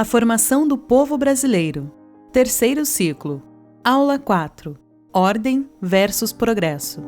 A formação do povo brasileiro. Terceiro ciclo. Aula 4. Ordem versus progresso.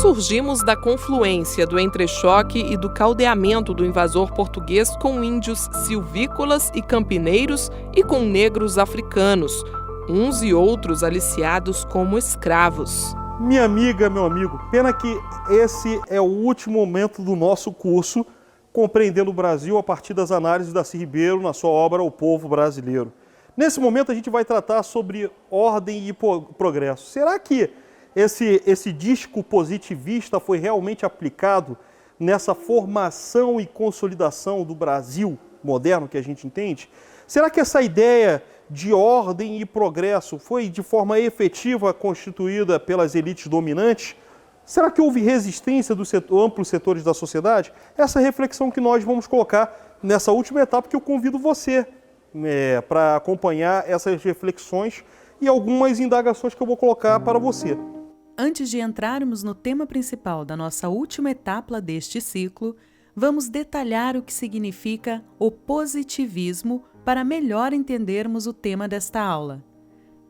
Surgimos da confluência do entrechoque e do caldeamento do invasor português com índios silvícolas e campineiros e com negros africanos, uns e outros aliciados como escravos. Minha amiga, meu amigo, pena que esse é o último momento do nosso curso Compreendendo o Brasil a partir das análises da Darcy Ribeiro na sua obra O Povo Brasileiro. Nesse momento a gente vai tratar sobre ordem e progresso. Será que esse disco positivista foi realmente aplicado nessa formação e consolidação do Brasil moderno que a gente entende? Será que essa ideia de ordem e progresso foi de forma efetiva constituída pelas elites dominantes? Será que houve resistência dos amplos setores da sociedade? Essa reflexão que nós vamos colocar nessa última etapa, que eu convido você para acompanhar essas reflexões e algumas indagações que eu vou colocar para você. Antes de entrarmos no tema principal da nossa última etapa deste ciclo, vamos detalhar o que significa o positivismo para melhor entendermos o tema desta aula.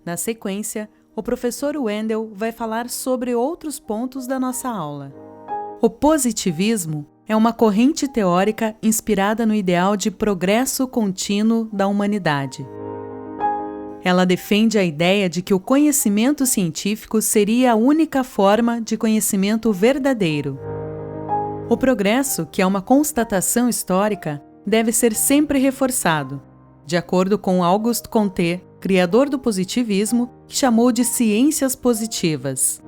Na sequência, o professor Wendel vai falar sobre outros pontos da nossa aula. O positivismo é uma corrente teórica inspirada no ideal de progresso contínuo da humanidade. Ela defende a ideia de que o conhecimento científico seria a única forma de conhecimento verdadeiro. O progresso, que é uma constatação histórica, deve ser sempre reforçado, de acordo com Auguste Comte, criador do positivismo, que chamou de ciências positivas.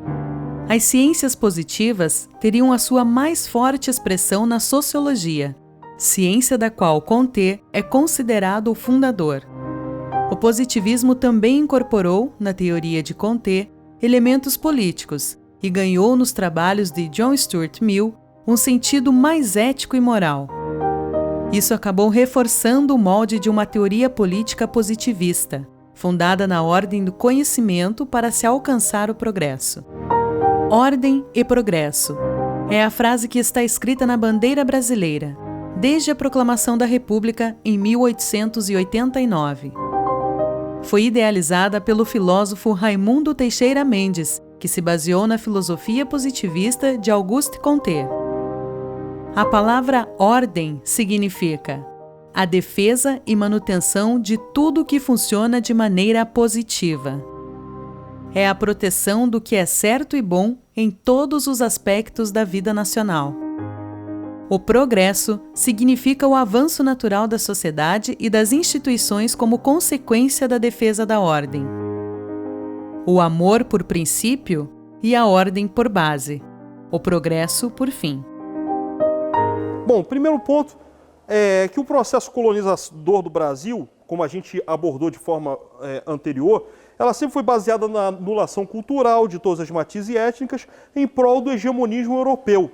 As ciências positivas teriam a sua mais forte expressão na sociologia, ciência da qual Comte é considerado o fundador. O positivismo também incorporou, na teoria de Comte, elementos políticos e ganhou nos trabalhos de John Stuart Mill um sentido mais ético e moral. Isso acabou reforçando o molde de uma teoria política positivista, fundada na ordem do conhecimento para se alcançar o progresso. Ordem e progresso é a frase que está escrita na bandeira brasileira, desde a proclamação da República em 1889. Foi idealizada pelo filósofo Raimundo Teixeira Mendes, que se baseou na filosofia positivista de Auguste Comte. A palavra ordem significa a defesa e manutenção de tudo que funciona de maneira positiva. É a proteção do que é certo e bom em todos os aspectos da vida nacional. O progresso significa o avanço natural da sociedade e das instituições como consequência da defesa da ordem. O amor por princípio e a ordem por base. O progresso por fim. Bom, primeiro ponto é que o processo colonizador do Brasil, como a gente abordou de forma anterior, ela sempre foi baseada na anulação cultural de todas as matizes étnicas em prol do hegemonismo europeu.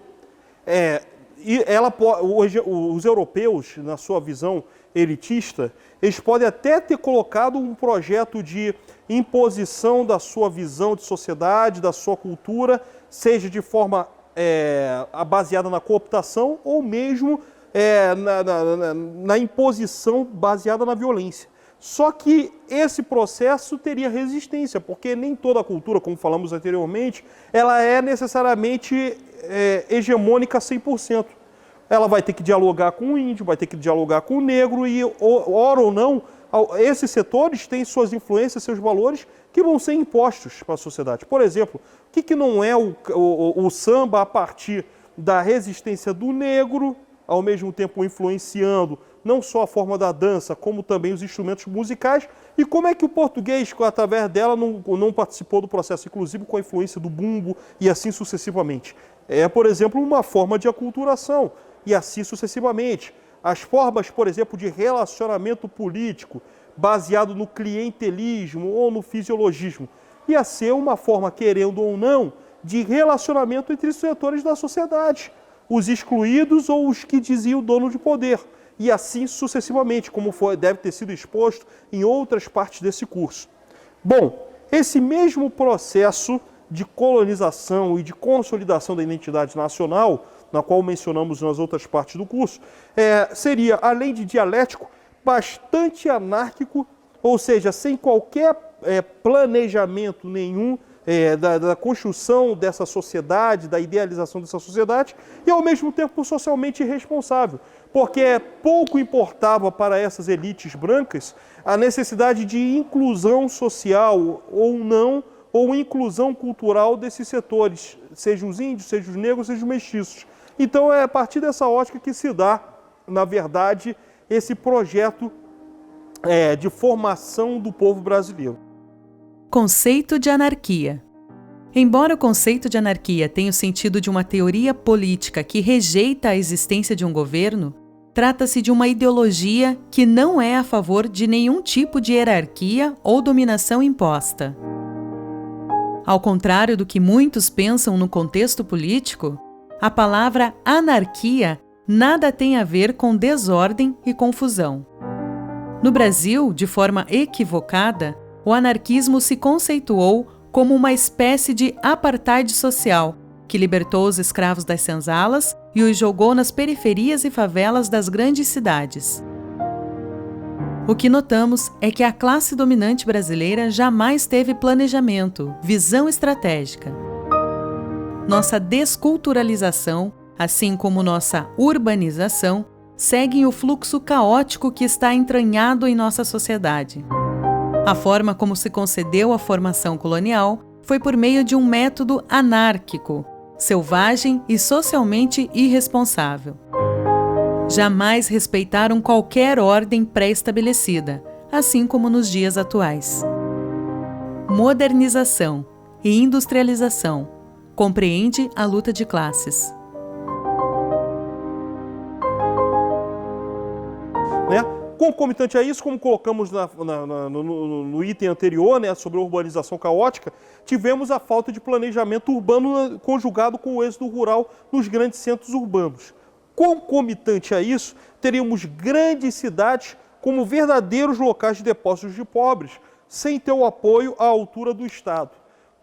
Os europeus, na sua visão elitista, eles podem até ter colocado um projeto de imposição da sua visão de sociedade, da sua cultura, seja de forma baseada na cooptação ou mesmo na imposição baseada na violência. Só que esse processo teria resistência, porque nem toda a cultura, como falamos anteriormente, ela é necessariamente hegemônica 100%. Ela vai ter que dialogar com o índio, vai ter que dialogar com o negro e, ora ou não, esses setores têm suas influências, seus valores que vão ser impostos para a sociedade. Por exemplo, o que não é o samba a partir da resistência do negro, ao mesmo tempo influenciando não só a forma da dança, como também os instrumentos musicais, e como é que o português, através dela, não participou do processo inclusivo com a influência do bumbo e assim sucessivamente. É, por exemplo, uma forma de aculturação, e assim sucessivamente. As formas, por exemplo, de relacionamento político, baseado no clientelismo ou no fisiologismo, ia ser uma forma, querendo ou não, de relacionamento entre os setores da sociedade, os excluídos ou os que diziam o dono de poder, e assim sucessivamente, como deve ter sido exposto em outras partes desse curso. Bom, esse mesmo processo de colonização e de consolidação da identidade nacional, na qual mencionamos nas outras partes do curso, seria, além de dialético, bastante anárquico, ou seja, sem qualquer planejamento nenhum da construção dessa sociedade, da idealização dessa sociedade, e ao mesmo tempo socialmente irresponsável, porque pouco importava para essas elites brancas a necessidade de inclusão social ou não, ou inclusão cultural desses setores, sejam os índios, sejam os negros, sejam os mestiços. Então é a partir dessa ótica que se dá, na verdade, esse projeto de formação do povo brasileiro. Conceito de anarquia. Embora o conceito de anarquia tenha o sentido de uma teoria política que rejeita a existência de um governo, trata-se de uma ideologia que não é a favor de nenhum tipo de hierarquia ou dominação imposta. Ao contrário do que muitos pensam no contexto político, a palavra anarquia nada tem a ver com desordem e confusão. No Brasil, de forma equivocada, o anarquismo se conceituou como uma espécie de apartheid social, que libertou os escravos das senzalas e os jogou nas periferias e favelas das grandes cidades. O que notamos é que a classe dominante brasileira jamais teve planejamento, visão estratégica. Nossa desculturalização, assim como nossa urbanização, seguem o fluxo caótico que está entranhado em nossa sociedade. A forma como se concedeu a formação colonial foi por meio de um método anárquico, selvagem e socialmente irresponsável. Jamais respeitaram qualquer ordem pré-estabelecida, assim como nos dias atuais. Modernização e industrialização compreende a luta de classes. Concomitante a isso, como colocamos no item anterior, sobre a urbanização caótica, tivemos a falta de planejamento urbano conjugado com o êxodo rural nos grandes centros urbanos. Concomitante a isso, teríamos grandes cidades como verdadeiros locais de depósitos de pobres, sem ter o apoio à altura do Estado.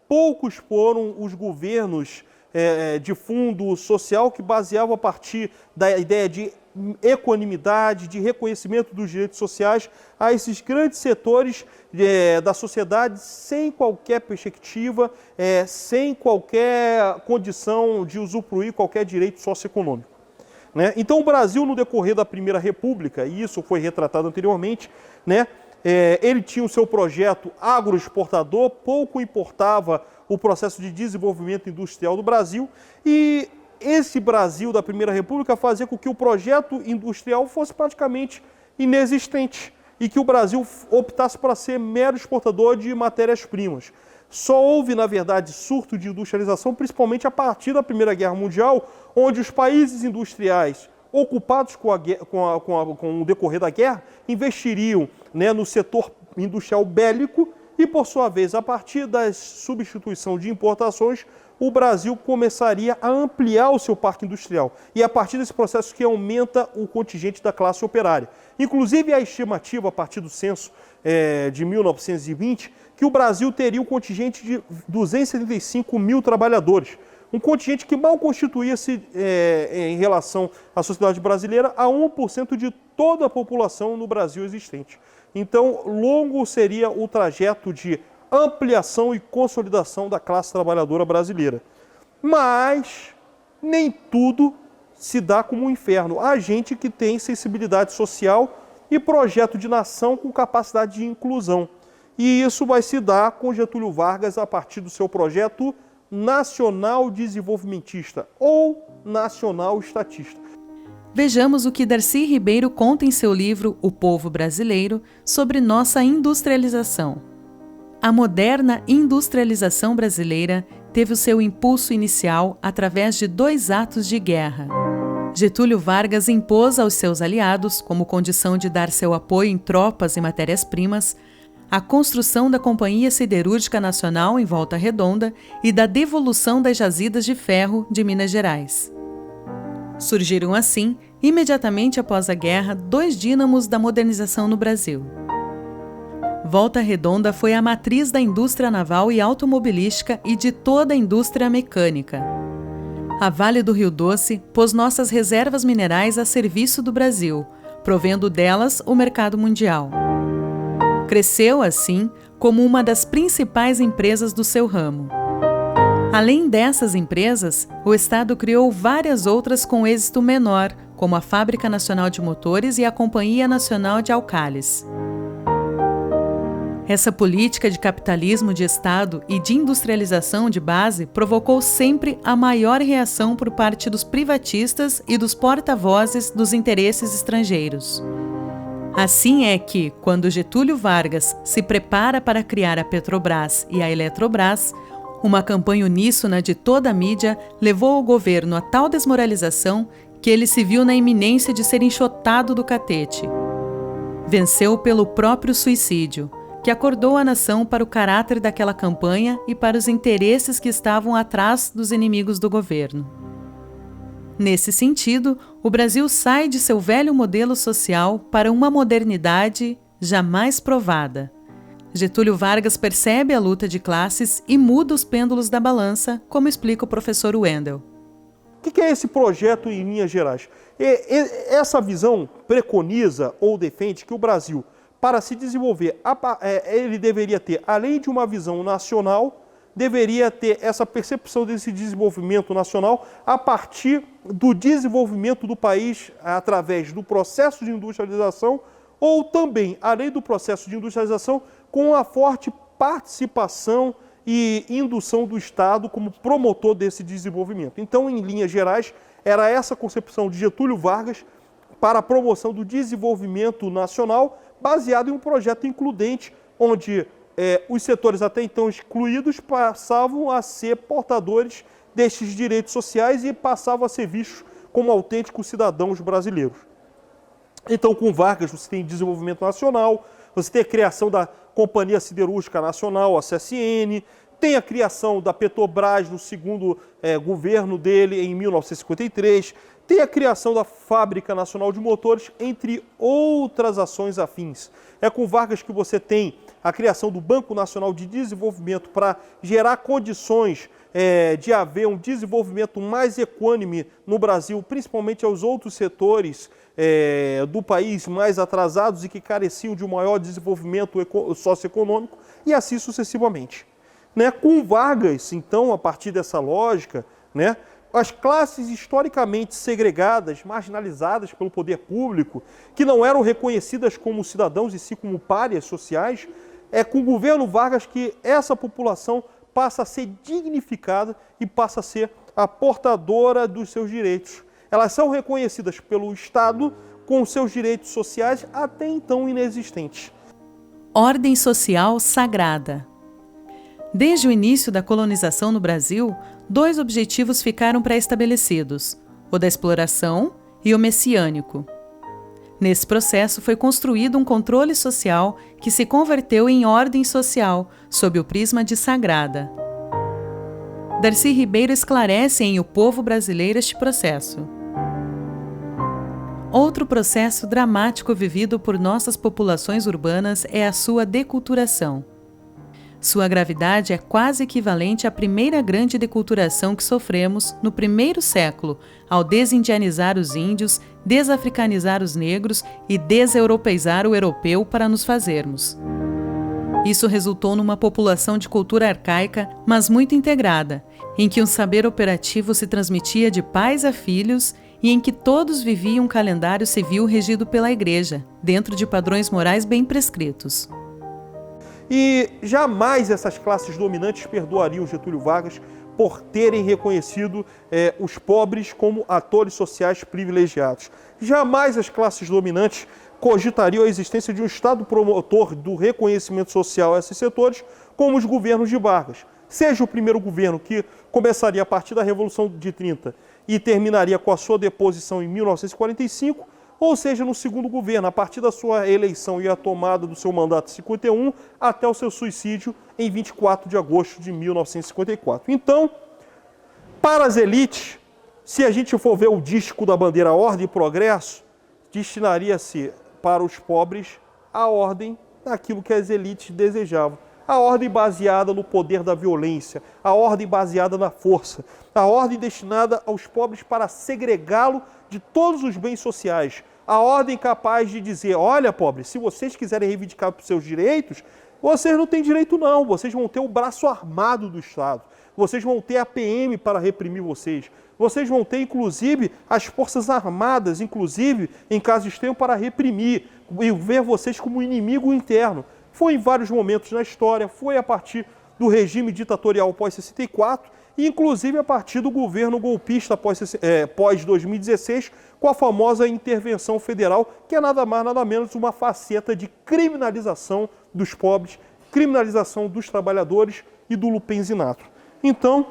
Poucos foram os governos de fundo social que baseavam a partir da ideia de equanimidade, de reconhecimento dos direitos sociais a esses grandes setores da sociedade sem qualquer perspectiva, sem qualquer condição de usufruir qualquer direito socioeconômico. Então o Brasil, no decorrer da Primeira República, e isso foi retratado anteriormente, ele tinha o seu projeto agroexportador, pouco importava o processo de desenvolvimento industrial do Brasil, e esse Brasil da Primeira República fazia com que o projeto industrial fosse praticamente inexistente e que o Brasil optasse para ser mero exportador de matérias-primas. Só houve, na verdade, surto de industrialização, principalmente a partir da Primeira Guerra Mundial, onde os países industriais ocupados com o decorrer da guerra investiriam no setor industrial bélico e, por sua vez, a partir da substituição de importações, o Brasil começaria a ampliar o seu parque industrial. E é a partir desse processo que aumenta o contingente da classe operária. Inclusive, a estimativa, a partir do censo de 1920, que o Brasil teria um contingente de 275 mil trabalhadores. Um contingente que mal constituía-se, em relação à sociedade brasileira, a 1% de toda a população no Brasil existente. Então, longo seria o trajeto de ampliação e consolidação da classe trabalhadora brasileira. Mas nem tudo se dá como um inferno. Há gente que tem sensibilidade social e projeto de nação com capacidade de inclusão. E isso vai se dar com Getúlio Vargas a partir do seu projeto nacional desenvolvimentista ou nacional estatista. Vejamos o que Darcy Ribeiro conta em seu livro O Povo Brasileiro sobre nossa industrialização. A moderna industrialização brasileira teve o seu impulso inicial através de 2 atos de guerra. Getúlio Vargas impôs aos seus aliados, como condição de dar seu apoio em tropas e matérias-primas, a construção da Companhia Siderúrgica Nacional em Volta Redonda e da devolução das jazidas de ferro de Minas Gerais. Surgiram assim, imediatamente após a guerra, 2 dínamos da modernização no Brasil. Volta Redonda foi a matriz da indústria naval e automobilística e de toda a indústria mecânica. A Vale do Rio Doce pôs nossas reservas minerais a serviço do Brasil, provendo delas o mercado mundial. Cresceu, assim, como uma das principais empresas do seu ramo. Além dessas empresas, o Estado criou várias outras com êxito menor, como a Fábrica Nacional de Motores e a Companhia Nacional de Alcalis. Essa política de capitalismo de Estado e de industrialização de base provocou sempre a maior reação por parte dos privatistas e dos porta-vozes dos interesses estrangeiros. Assim é que, quando Getúlio Vargas se prepara para criar a Petrobras e a Eletrobras, uma campanha uníssona de toda a mídia levou o governo a tal desmoralização que ele se viu na iminência de ser enxotado do catete. Venceu pelo próprio suicídio, que acordou a nação para o caráter daquela campanha e para os interesses que estavam atrás dos inimigos do governo. Nesse sentido, o Brasil sai de seu velho modelo social para uma modernidade jamais provada. Getúlio Vargas percebe a luta de classes e muda os pêndulos da balança, como explica o professor Wendel. O que é esse projeto em linhas gerais? Essa visão preconiza ou defende que o Brasil, para se desenvolver, ele deveria ter, além de uma visão nacional, deveria ter essa percepção desse desenvolvimento nacional a partir do desenvolvimento do país através do processo de industrialização ou também, além do processo de industrialização, com a forte participação e indução do Estado como promotor desse desenvolvimento. Então, em linhas gerais, era essa concepção de Getúlio Vargas para a promoção do desenvolvimento nacional, baseado em um projeto includente, onde os setores até então excluídos passavam a ser portadores destes direitos sociais e passavam a ser vistos como autênticos cidadãos brasileiros. Então, com Vargas, você tem desenvolvimento nacional, você tem a criação da Companhia Siderúrgica Nacional, a CSN, tem a criação da Petrobras no segundo governo dele, em 1953, tem a criação da Fábrica Nacional de Motores, entre outras ações afins. É com Vargas que você tem a criação do Banco Nacional de Desenvolvimento para gerar condições de haver um desenvolvimento mais equânime no Brasil, principalmente aos outros setores do país mais atrasados e que careciam de um maior desenvolvimento socioeconômico, e assim sucessivamente. Com Vargas, então, a partir dessa lógica, as classes historicamente segregadas, marginalizadas pelo poder público, que não eram reconhecidas como cidadãos e sim como párias sociais, é com o governo Vargas que essa população passa a ser dignificada e passa a ser a portadora dos seus direitos. Elas são reconhecidas pelo Estado com seus direitos sociais até então inexistentes. Ordem social sagrada. Desde o início da colonização no Brasil, 2 objetivos ficaram pré-estabelecidos: o da exploração e o messiânico. Nesse processo foi construído um controle social que se converteu em ordem social, sob o prisma de sagrada. Darcy Ribeiro esclarece em O Povo Brasileiro este processo. Outro processo dramático vivido por nossas populações urbanas é a sua deculturação. Sua gravidade é quase equivalente à primeira grande deculturação que sofremos no primeiro século, ao desindianizar os índios, desafricanizar os negros e deseuropeizar o europeu para nos fazermos. Isso resultou numa população de cultura arcaica, mas muito integrada, em que um saber operativo se transmitia de pais a filhos e em que todos viviam um calendário civil regido pela Igreja, dentro de padrões morais bem prescritos. E jamais essas classes dominantes perdoariam Getúlio Vargas por terem reconhecido os pobres como atores sociais privilegiados. Jamais as classes dominantes cogitariam a existência de um Estado promotor do reconhecimento social a esses setores, como os governos de Vargas. Seja o primeiro governo, que começaria a partir da Revolução de 30 e terminaria com a sua deposição em 1945, ou seja, no segundo governo, a partir da sua eleição e a tomada do seu mandato em 51, até o seu suicídio em 24 de agosto de 1954. Então, para as elites, se a gente for ver o dístico da bandeira Ordem e Progresso, destinaria-se para os pobres a ordem daquilo que as elites desejavam. A ordem baseada no poder da violência, a ordem baseada na força, a ordem destinada aos pobres para segregá-lo de todos os bens sociais, a ordem capaz de dizer, olha, pobre, se vocês quiserem reivindicar os seus direitos, vocês não têm direito não, vocês vão ter o braço armado do Estado, vocês vão ter a PM para reprimir vocês, vocês vão ter, inclusive, as forças armadas, inclusive, em caso extremo, para reprimir e ver vocês como inimigo interno. Foi em vários momentos na história, foi a partir do regime ditatorial pós-64 e inclusive a partir do governo golpista pós-2016, com a famosa intervenção federal, que é nada mais, nada menos uma faceta de criminalização dos pobres, criminalização dos trabalhadores e do lupenzinato. Então,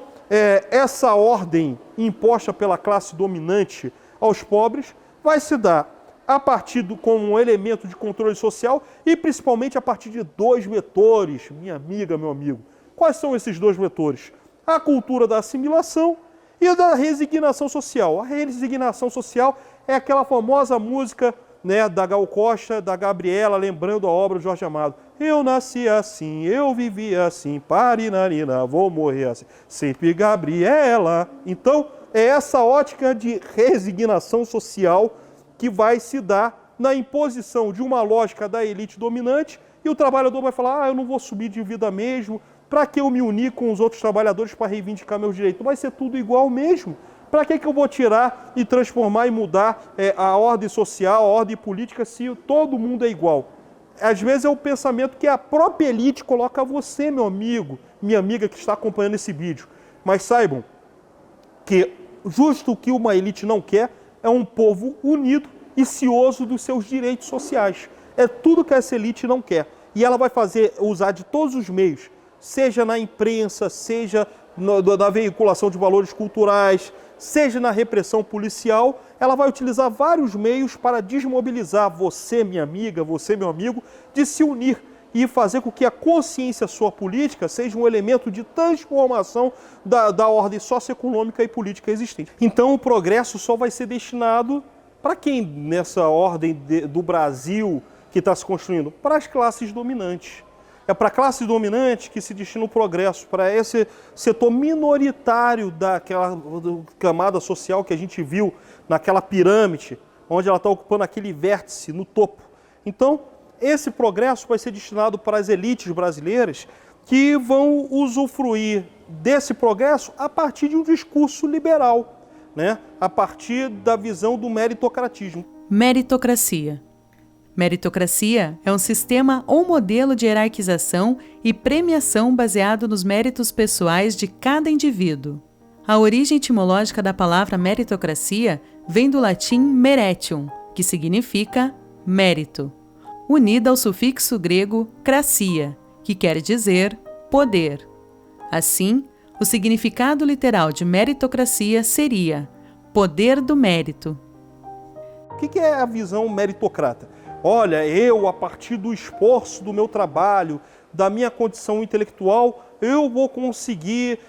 essa ordem imposta pela classe dominante aos pobres vai se dar a partir como um elemento de controle social e principalmente a partir de dois vetores, minha amiga, meu amigo. Quais são esses dois vetores? A cultura da assimilação e da resignação social. A resignação social é aquela famosa música, né, da Gal Costa, da Gabriela, lembrando a obra do Jorge Amado. Eu nasci assim, eu vivi assim, parinarina, vou morrer assim, sempre Gabriela. Então, é essa ótica de resignação social que vai se dar na imposição de uma lógica da elite dominante e o trabalhador vai falar, eu não vou subir de vida mesmo, para que eu me unir com os outros trabalhadores para reivindicar meus direitos? Vai ser tudo igual mesmo. Para que eu vou tirar e transformar e mudar a ordem social, a ordem política, se todo mundo é igual? Às vezes é o pensamento que a própria elite coloca a você, meu amigo, minha amiga que está acompanhando esse vídeo. Mas saibam que justo o que uma elite não quer é um povo unido e cioso dos seus direitos sociais. É tudo que essa elite não quer. E ela vai usar de todos os meios, seja na imprensa, seja na veiculação de valores culturais, seja na repressão policial, ela vai utilizar vários meios para desmobilizar você, minha amiga, você, meu amigo, de se unir e fazer com que a consciência sua política seja um elemento de transformação da ordem socioeconômica e política existente. Então o progresso só vai ser destinado para quem nessa ordem do Brasil que está se construindo? Para as classes dominantes. É para a classe dominante que se destina o progresso, para esse setor minoritário daquela camada social que a gente viu naquela pirâmide, onde ela está ocupando aquele vértice no topo. Então, esse progresso vai ser destinado para as elites brasileiras que vão usufruir desse progresso a partir de um discurso liberal, né? A partir da visão do meritocratismo. Meritocracia. Meritocracia é um sistema ou modelo de hierarquização e premiação baseado nos méritos pessoais de cada indivíduo. A origem etimológica da palavra meritocracia vem do latim meretium, que significa mérito, unida ao sufixo grego krasia, que quer dizer poder. Assim, o significado literal de meritocracia seria poder do mérito. O que é a visão meritocrata? Olha, eu, a partir do esforço do meu trabalho, da minha condição intelectual, eu vou conseguir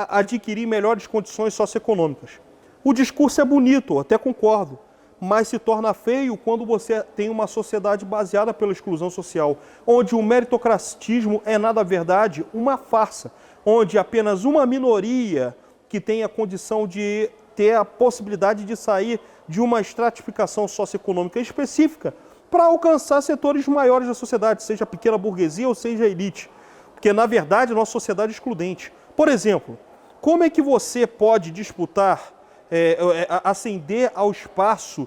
adquirir melhores condições socioeconômicas. O discurso é bonito, até concordo, mas se torna feio quando você tem uma sociedade baseada pela exclusão social, onde o meritocratismo é, na verdade, uma farsa, onde apenas uma minoria que tem a condição de ter a possibilidade de sair de uma estratificação socioeconômica específica para alcançar setores maiores da sociedade, seja a pequena burguesia ou seja a elite. Porque, na verdade, a nossa sociedade é excludente. Por exemplo, como é que você pode disputar, ascender ao espaço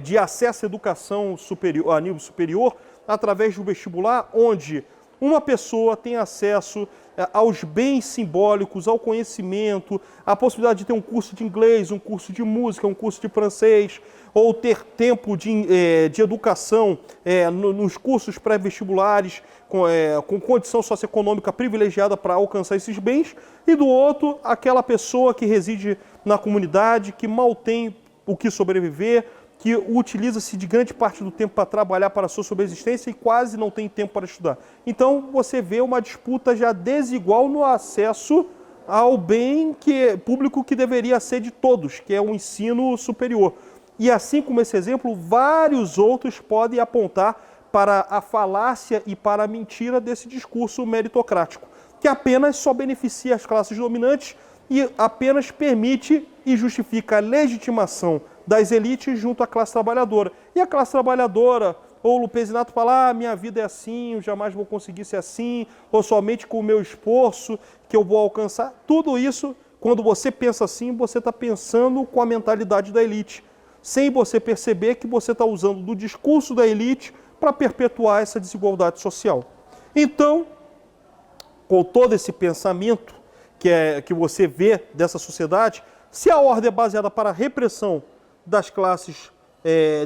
de acesso à educação superior, a nível superior, através do vestibular, onde uma pessoa tem acesso aos bens simbólicos, ao conhecimento, a possibilidade de ter um curso de inglês, um curso de música, um curso de francês, ou ter tempo de educação nos cursos pré-vestibulares, com condição socioeconômica privilegiada para alcançar esses bens, e do outro, aquela pessoa que reside na comunidade, que mal tem o que sobreviver, que utiliza-se de grande parte do tempo para trabalhar para a sua subsistência e quase não tem tempo para estudar. Então, você vê uma disputa já desigual no acesso ao bem público que deveria ser de todos, que é o ensino superior. E assim como esse exemplo, vários outros podem apontar para a falácia e para a mentira desse discurso meritocrático, que apenas só beneficia as classes dominantes e apenas permite e justifica a legitimação das elites junto à classe trabalhadora. E a classe trabalhadora, ou o Lupezinato fala, minha vida é assim, eu jamais vou conseguir ser assim, ou somente com o meu esforço que eu vou alcançar. Tudo isso, quando você pensa assim, você está pensando com a mentalidade da elite, sem você perceber que você está usando do discurso da elite para perpetuar essa desigualdade social. Então, com todo esse pensamento que você vê dessa sociedade, se a ordem é baseada para a repressão das classes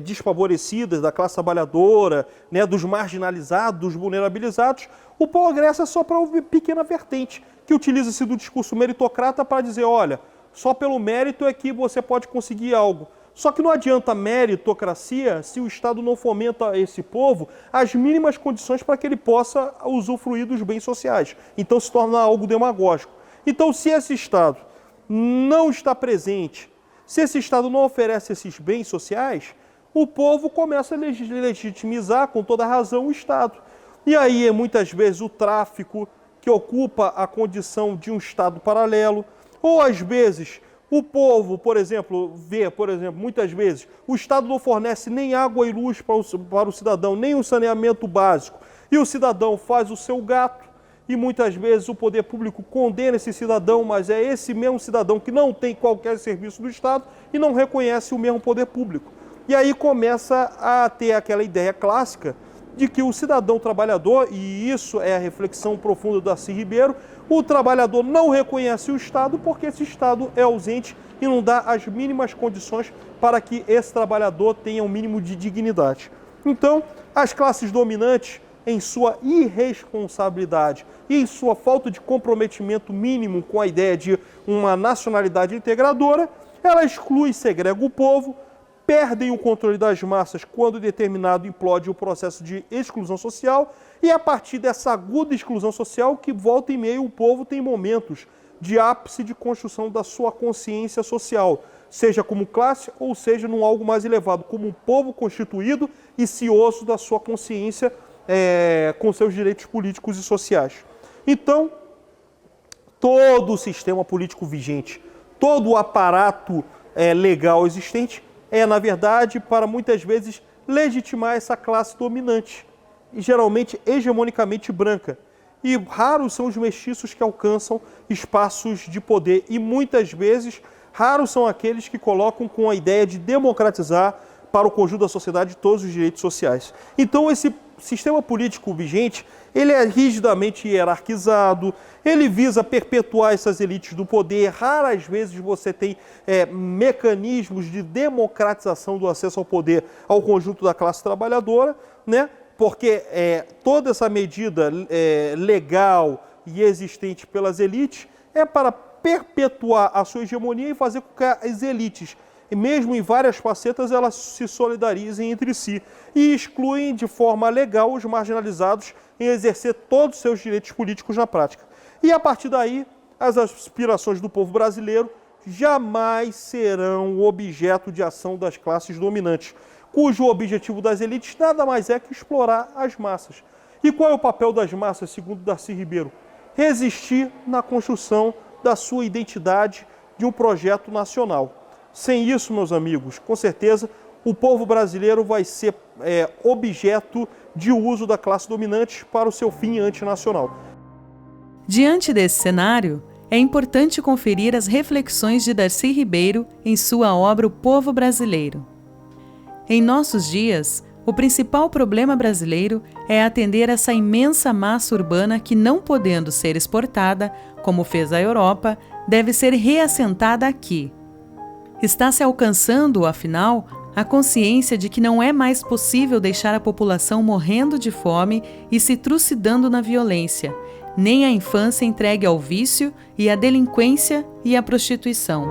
desfavorecidas, da classe trabalhadora, né, dos marginalizados, dos vulnerabilizados, o progresso é só para uma pequena vertente, que utiliza-se do discurso meritocrata para dizer, olha, só pelo mérito é que você pode conseguir algo. Só que não adianta meritocracia se o Estado não fomenta a esse povo as mínimas condições para que ele possa usufruir dos bens sociais. Então se torna algo demagógico. Então, se esse Estado não está presente, se esse Estado não oferece esses bens sociais, o povo começa a legitimizar com toda razão o Estado. E aí, muitas vezes, o tráfico, que ocupa a condição de um Estado paralelo, ou às vezes o povo, por exemplo, muitas vezes, o Estado não fornece nem água e luz para o cidadão, nem um saneamento básico, e o cidadão faz o seu gato, e muitas vezes o poder público condena esse cidadão, mas é esse mesmo cidadão que não tem qualquer serviço do Estado e não reconhece o mesmo poder público. E aí começa a ter aquela ideia clássica de que o cidadão trabalhador, e isso é a reflexão profunda do Darcy Ribeiro, o trabalhador não reconhece o Estado porque esse Estado é ausente e não dá as mínimas condições para que esse trabalhador tenha um mínimo de dignidade. Então, as classes dominantes, em sua irresponsabilidade e em sua falta de comprometimento mínimo com a ideia de uma nacionalidade integradora, ela exclui e segrega o povo, perdem o controle das massas quando determinado implode o processo de exclusão social, e a partir dessa aguda exclusão social que volta e meia o povo tem momentos de ápice de construção da sua consciência social, seja como classe ou seja num algo mais elevado, como um povo constituído e cioso da sua consciência com seus direitos políticos e sociais. Então, todo o sistema político vigente, todo o aparato legal existente na verdade, para muitas vezes legitimar essa classe dominante, e geralmente hegemonicamente branca. E raros são os mestiços que alcançam espaços de poder, e muitas vezes raros são aqueles que colocam com a ideia de democratizar para o conjunto da sociedade todos os direitos sociais. Então esse sistema político vigente, ele é rigidamente hierarquizado, ele visa perpetuar essas elites do poder, raras vezes você tem mecanismos de democratização do acesso ao poder ao conjunto da classe trabalhadora, né? Porque toda essa medida legal e existente pelas elites é para perpetuar a sua hegemonia e fazer com que as elites, mesmo em várias facetas, elas se solidarizem entre si e excluem de forma legal os marginalizados em exercer todos os seus direitos políticos na prática. E a partir daí, as aspirações do povo brasileiro jamais serão objeto de ação das classes dominantes, cujo objetivo das elites nada mais é que explorar as massas. E qual é o papel das massas, segundo Darcy Ribeiro? Resistir na construção da sua identidade de um projeto nacional. Sem isso, meus amigos, com certeza, o povo brasileiro vai ser objeto de uso da classe dominante para o seu fim antinacional. Diante desse cenário, é importante conferir as reflexões de Darcy Ribeiro em sua obra O Povo Brasileiro. Em nossos dias, O principal problema brasileiro é atender essa imensa massa urbana que, não podendo ser exportada, como fez a Europa, deve ser reassentada aqui. Está se alcançando, afinal, a consciência de que não é mais possível deixar a população morrendo de fome e se trucidando na violência, nem a infância entregue ao vício e à delinquência e à prostituição.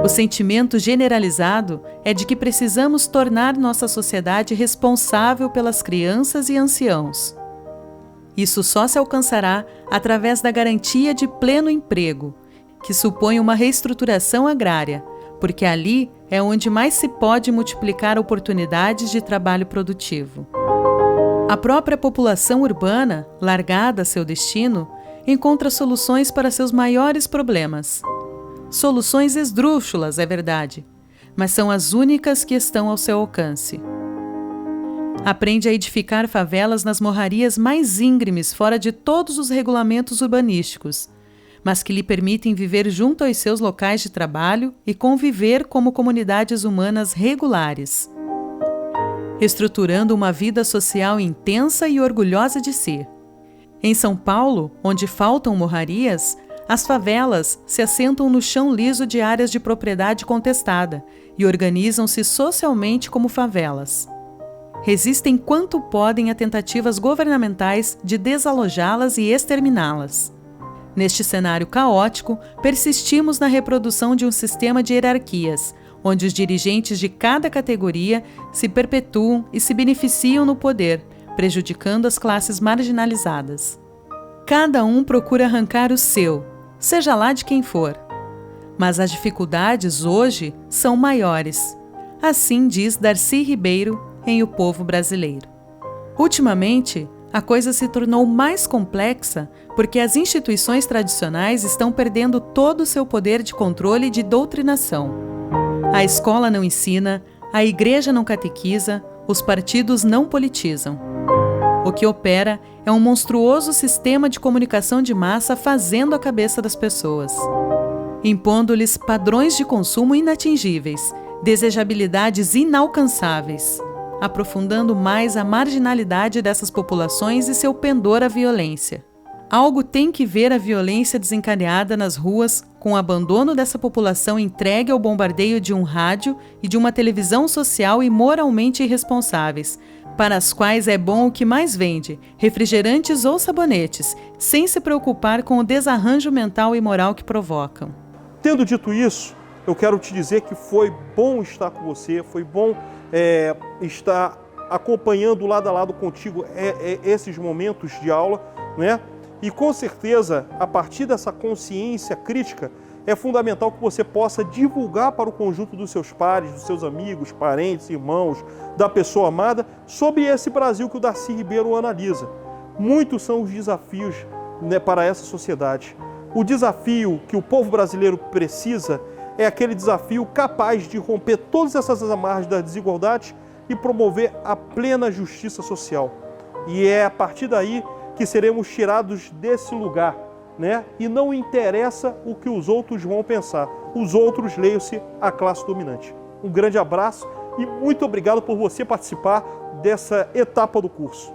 O sentimento generalizado é de que precisamos tornar nossa sociedade responsável pelas crianças e anciãos. Isso só se alcançará através da garantia de pleno emprego, que supõe uma reestruturação agrária, porque ali é onde mais se pode multiplicar oportunidades de trabalho produtivo. A própria população urbana, largada a seu destino, encontra soluções para seus maiores problemas. Soluções esdrúxulas, é verdade, mas são as únicas que estão ao seu alcance. Aprende a edificar favelas nas morrarias mais íngremes, fora de todos os regulamentos urbanísticos, mas que lhe permitem viver junto aos seus locais de trabalho e conviver como comunidades humanas regulares, estruturando uma vida social intensa e orgulhosa de si. Em São Paulo, onde faltam morrarias, as favelas se assentam no chão liso de áreas de propriedade contestada e organizam-se socialmente como favelas. Resistem quanto podem a tentativas governamentais de desalojá-las e exterminá-las. Neste cenário caótico, persistimos na reprodução de um sistema de hierarquias, onde os dirigentes de cada categoria se perpetuam e se beneficiam no poder, prejudicando as classes marginalizadas. Cada um procura arrancar o seu, seja lá de quem for. Mas as dificuldades hoje são maiores. Assim diz Darcy Ribeiro em O Povo Brasileiro. Ultimamente, a coisa se tornou mais complexa porque as instituições tradicionais estão perdendo todo o seu poder de controle e de doutrinação. A escola não ensina, a igreja não catequiza, os partidos não politizam. O que opera é um monstruoso sistema de comunicação de massa fazendo a cabeça das pessoas, impondo-lhes padrões de consumo inatingíveis, desejabilidades inalcançáveis, aprofundando mais a marginalidade dessas populações e seu pendor à violência. Algo tem que ver a violência desencadeada nas ruas com o abandono dessa população entregue ao bombardeio de um rádio e de uma televisão social e moralmente irresponsáveis, para as quais é bom o que mais vende, refrigerantes ou sabonetes, sem se preocupar com o desarranjo mental e moral que provocam. Tendo dito isso, eu quero te dizer que foi bom estar com você, foi bom estar acompanhando lado a lado contigo esses momentos de aula, né? E com certeza, a partir dessa consciência crítica, é fundamental que você possa divulgar para o conjunto dos seus pares, dos seus amigos, parentes, irmãos, da pessoa amada, sobre esse Brasil que o Darcy Ribeiro analisa. Muitos são os desafios, né, para essa sociedade. O desafio que o povo brasileiro precisa é aquele desafio capaz de romper todas essas amarras das desigualdades e promover a plena justiça social. E é a partir daí que seremos tirados desse lugar, né? E não interessa o que os outros vão pensar. Os outros, leiam-se, a classe dominante. Um grande abraço e muito obrigado por você participar dessa etapa do curso.